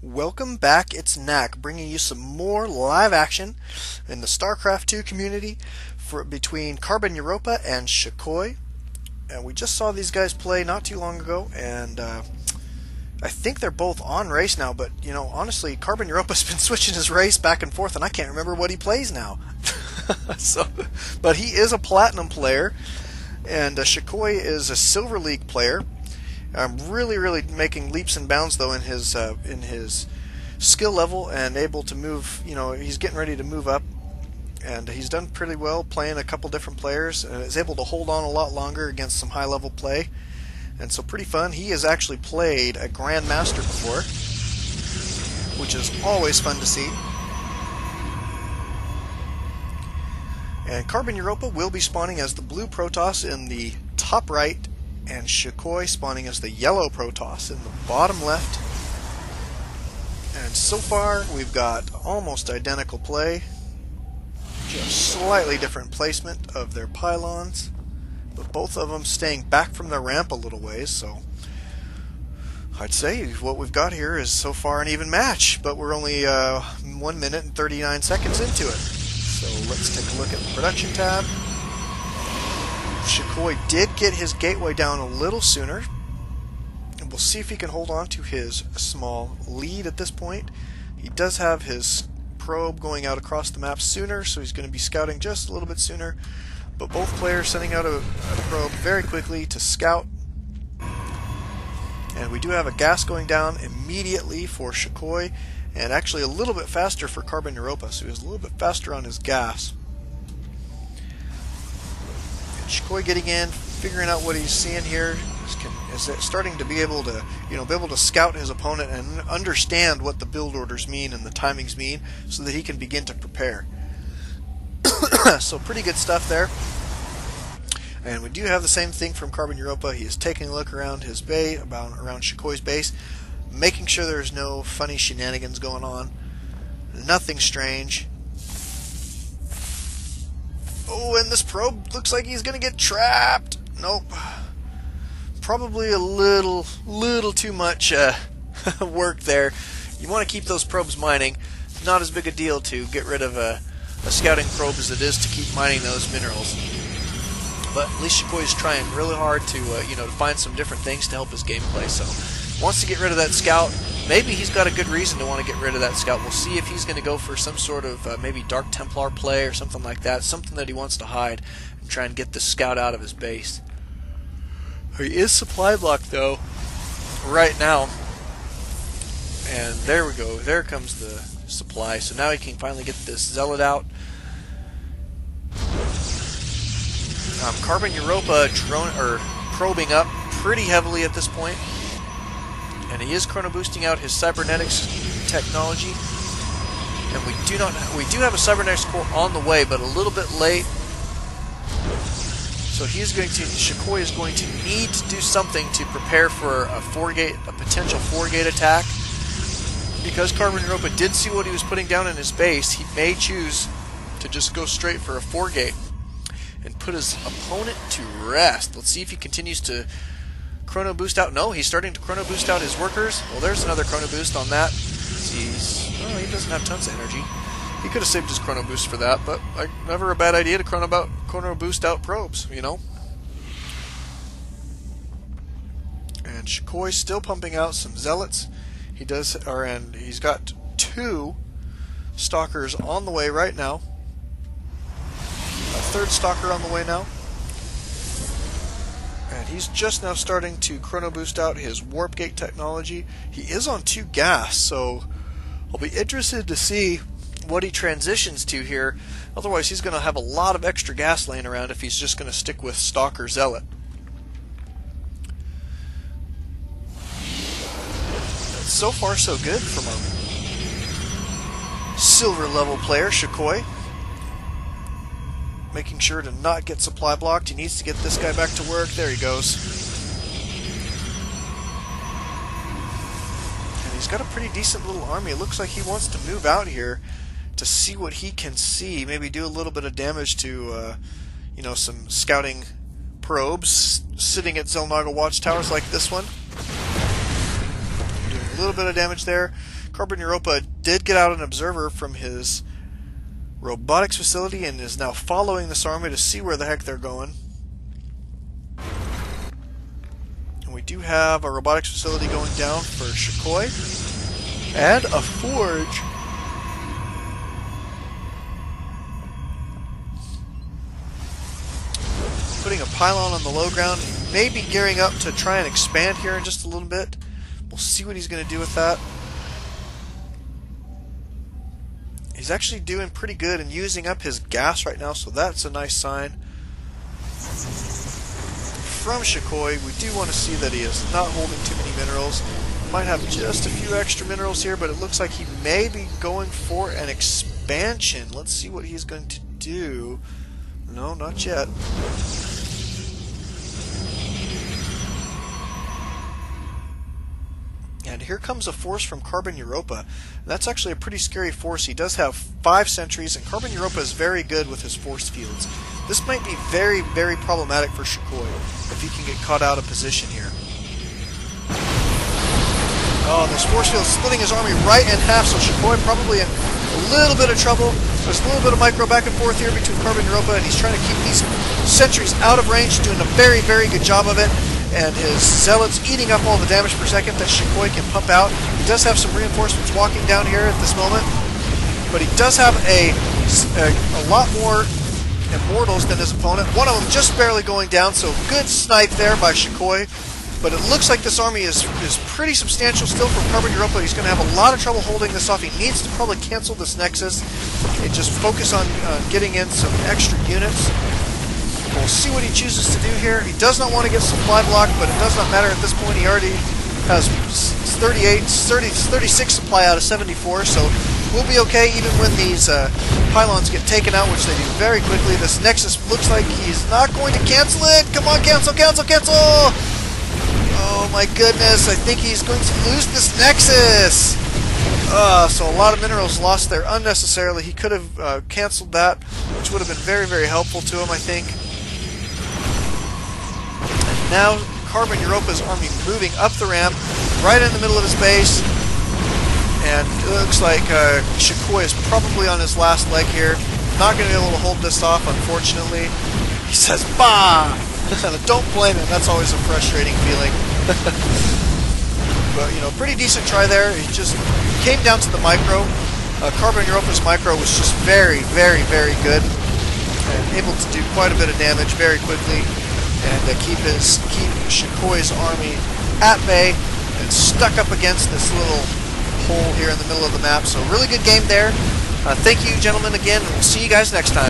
Welcome back, it's Knack, bringing you some more live action in the StarCraft 2 community between CarbonEuropa and Shukoii. And we just saw these guys play not too long ago, and I think they're both on race now, but honestly, CarbonEuropa's been switching his race back and forth, and I can't remember what he plays now. But he is a Platinum player, and Shukoii is a Silver League player. Really making leaps and bounds though in his skill level and able to move. He's getting ready to move up, and he's done pretty well playing a couple different players and is able to hold on a lot longer against some high level play, and so pretty fun. He has actually played a Grandmaster before, which is always fun to see. And CarbonEuropa will be spawning as the blue Protoss in the top right, and Shukoii spawning as the yellow Protoss in the bottom left. And so far we've got almost identical play, just slightly different placement of their pylons, but both of them staying back from their ramp a little ways. So I'd say what we've got here is so far an even match, but we're only 1 minute and 39 seconds into it. So let's take a look at the production tab. Shukoii did get his gateway down a little sooner, and we'll see if he can hold on to his small lead at this point. He does have his probe going out across the map sooner, so he's going to be scouting just a little bit sooner, but both players sending out a probe very quickly to scout. And we do have a gas going down immediately for Shukoii, and actually a little bit faster for CarbonEuropa, so he was a little bit faster on his gas. Shukoii getting in, figuring out what he's seeing here, is starting to be able to scout his opponent and understand what the build orders mean and the timings mean, so that he can begin to prepare. So pretty good stuff there. And we do have the same thing from CarbonEuropa. He is taking a look around his bay, around Shukoii's base, making sure there's no funny shenanigans going on, nothing strange. Oh, and this probe looks like he's going to get trapped. Nope. Probably a little too much work there. You want to keep those probes mining. Not as big a deal to get rid of a scouting probe as it is to keep mining those minerals. But at least Shukoii is trying really hard to to find some different things to help his gameplay. So wants to get rid of that scout. Maybe he's got a good reason to want to get rid of that scout. We'll see if he's going to go for some sort of maybe Dark Templar play or something like that. Something that he wants to hide and try and get the scout out of his base. He is supply blocked though right now. And there we go. There comes the supply. So now he can finally get this Zealot out. CarbonEuropa probing up pretty heavily at this point. And he is chrono boosting out his cybernetics technology, and we do have a cybernetics core on the way, but a little bit late. So Shukoii is going to need to do something to prepare for a potential 4-gate attack. Because CarbonEuropa did see what he was putting down in his base, he may choose to just go straight for a 4-gate and put his opponent to rest. Let's see if he continues to chrono boost out. No, he's starting to chrono boost out his workers. Well, there's another chrono boost on that. He doesn't have tons of energy. He could have saved his chrono boost for that, but never a bad idea to chrono boost out probes, And Shukoii's still pumping out some zealots. And he's got 2 stalkers on the way right now. A 3rd stalker on the way now. And he's just now starting to chrono boost out his warp gate technology. He is on 2 gas, so I'll be interested to see what he transitions to here. Otherwise, he's going to have a lot of extra gas laying around if he's just going to stick with Stalker Zealot. So far, so good from our silver level player, Shukoii. Making sure to not get supply blocked. He needs to get this guy back to work. There he goes. And he's got a pretty decent little army. It looks like he wants to move out here to see what he can see. Maybe do a little bit of damage to, some scouting probes sitting at Xel'Naga watchtowers like this one. a little bit of damage there. CarbonEuropa did get out an observer from his robotics facility and is now following this army to see where the heck they're going. And we do have a robotics facility going down for Shukoii and a forge. Putting a pylon on the low ground, maybe gearing up to try and expand here in just a little bit. We'll see what he's going to do with that. He's actually doing pretty good and using up his gas right now, so that's a nice sign. From Shukoii, we do want to see that he is not holding too many minerals. Might have just a few extra minerals here, but it looks like he may be going for an expansion. Let's see what he's going to do. No, not yet. And here comes a force from CarbonEuropa. That's actually a pretty scary force. He does have 5 sentries, and CarbonEuropa is very good with his force fields. This might be very, very problematic for Shukoii if he can get caught out of position here. Oh, this force field is splitting his army right in half, so Shukoii probably in a little bit of trouble. There's a little bit of micro back and forth here between CarbonEuropa, and he's trying to keep these sentries out of range, doing a very, very good job of it. And his zealots eating up all the damage per second that Shukoii can pump out. He does have some reinforcements walking down here at this moment, but he does have a lot more immortals than his opponent. One of them just barely going down, so good snipe there by Shukoii. But it looks like this army is pretty substantial still from CarbonEuropa. He's going to have a lot of trouble holding this off. He needs to probably cancel this Nexus and just focus on getting in some extra units. We'll see what he chooses to do here. He does not want to get supply block, but it does not matter at this point. He already has 36 supply out of 74, so we'll be okay even when these pylons get taken out, which they do very quickly. This Nexus looks like he's not going to cancel it. Come on, cancel, cancel, cancel! Oh my goodness, I think he's going to lose this Nexus! So a lot of minerals lost there unnecessarily. He could have canceled that, which would have been very, very helpful to him, I think. Now CarbonEuropa's army moving up the ramp, right in the middle of his base, and it looks like Shukoii is probably on his last leg here. Not going to be able to hold this off, unfortunately. He says, "Bah!" Don't blame him. That's always a frustrating feeling. But you know, pretty decent try there. He just came down to the micro. CarbonEuropa's micro was just very, very, very good, and able to do quite a bit of damage very quickly. And keep Shukoii's army at bay and stuck up against this little hole here in the middle of the map. So really good game there. Thank you, gentlemen, again, and we'll see you guys next time.